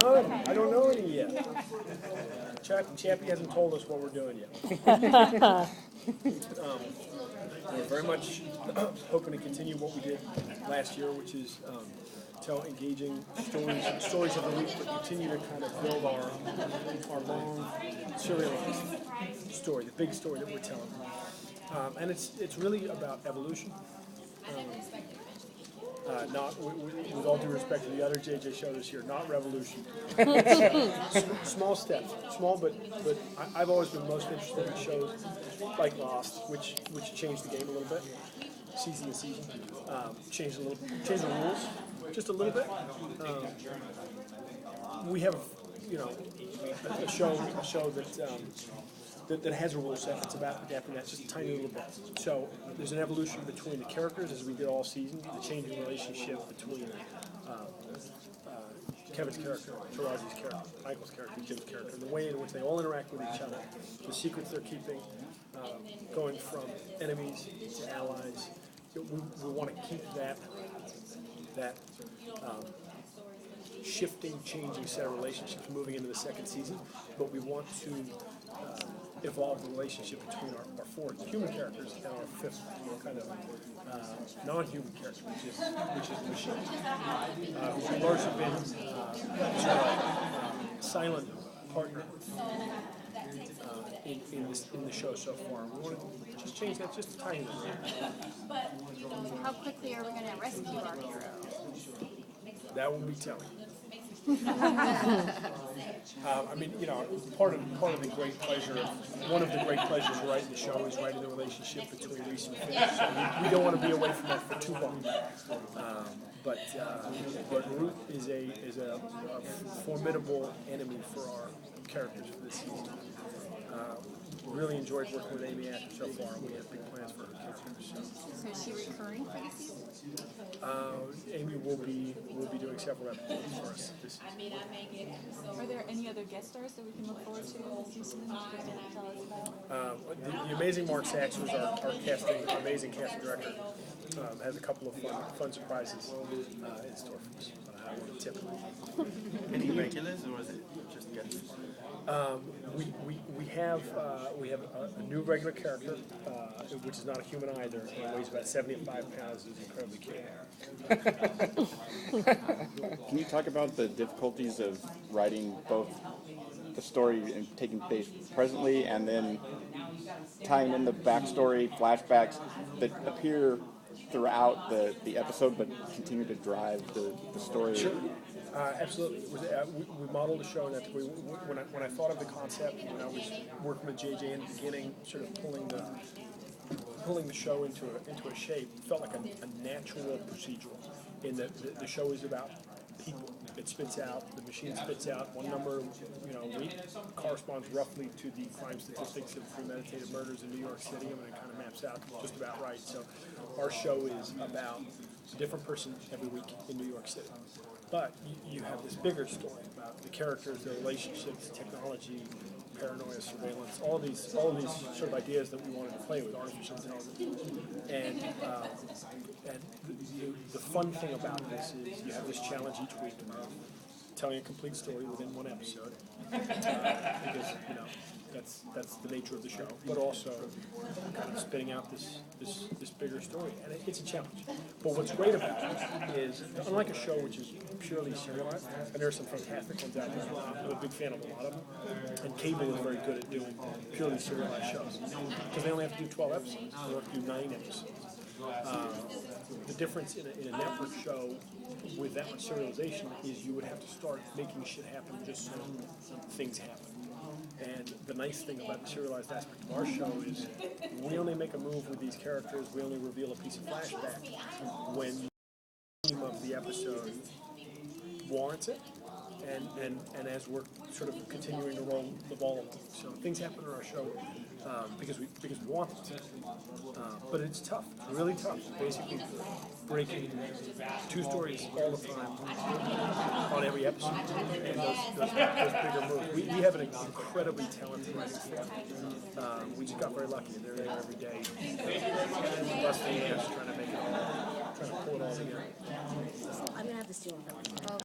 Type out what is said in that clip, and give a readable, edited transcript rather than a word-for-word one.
None. I don't know any yet. Chappie hasn't told us what we're doing yet. We're very much hoping to continue what we did last year, which is tell engaging stories of the week, but continue to kind of build our long serialized story, the big story that we're telling. And it's really about evolution. Not with all due respect to the other JJ show this year, not revolution. Small steps, small, but I've always been most interested in shows like Lost, which changed the game a little bit, season to season, changed the rules just a little bit. We have, a show that has a rule set. It's about adapting that just a tiny little bit. So there's an evolution between the characters as we did all season, the changing relationship between Kevin's character, Taraji's character, Michael's character, Jim's character, and the way in which they all interact with each other, the secrets they're keeping, going from enemies to allies. We want to keep that shifting, changing set of relationships moving into the second season, but we want to evolve the relationship between our four human characters and our fifth kind of non-human character, which is the machine, who's largely been silent partner in the show so far. We want to just change that just a tiny bit. How quickly are we going to rescue our hero? That will be telling. Part of the great pleasure, one of the great pleasures of writing the show is writing the relationship between Reese and Finn. So we don't want to be away from that for too long. But Root is a formidable enemy for our characters for this season. Really enjoyed working with Amy Asher so far, and we have big plans for her character. So is she recurring for this season? Amy will be doing several episodes for us this season. Are there any other guest stars that we can look forward to this season that you can tell us about? The amazing Mark Sachs, who's our amazing casting director, has a couple of fun surprises in store for us. But I won't tip them. Any regulars, or is it just guests? We have a new regular character, which is not a human either. He weighs about 75 pounds. Is incredibly cute. Can you talk about the difficulties of writing both the story and taking place presently, and then tying in the backstory, flashbacks that appear throughout the episode, but continue to drive the story? Sure. Absolutely. We modeled the show in that when I thought of the concept, when I was working with JJ in the beginning, sort of pulling the show into a shape, it felt like a natural procedural. In that the show is about people. It spits out, the machine spits out one number, a week, corresponds roughly to the crime statistics of premeditated murders in New York City, and it kind of maps out just about right. So our show is about a different person every week in New York City. But you have this bigger story about the characters, their relationships, technology, paranoia, surveillance, all these sort of ideas that we wanted to play with artificial intelligence. And the fun thing about this is you have this challenge each week of telling a complete story within one episode, because that's the nature of the show. But also kind of spitting out this bigger story, and it's a challenge. But what's great about it is, unlike a show which is purely serialized, and there are some fantastic ones out there. I'm a big fan of a lot of them, and cable is very good at doing purely serialized shows because they only have to do 12 episodes. They don't have to do 9 episodes. The difference in a network show with that much serialization is you would have to start making shit happen just so things happen. And the nice thing about the serialized aspect of our show is we only make a move with these characters, we only reveal a piece of flashback when the theme of the episode warrants it, and as we're sort of continuing to roll the ball along. So things happen in our show because we want it to. But it's tough. It's really tough. Basically breaking 2 stories all the time on every episode. And those bigger moves. We have an incredibly talented writing staff. We just got very lucky. They're there every day, busting ass, trying to pull it all together. I'm going to have to steal one.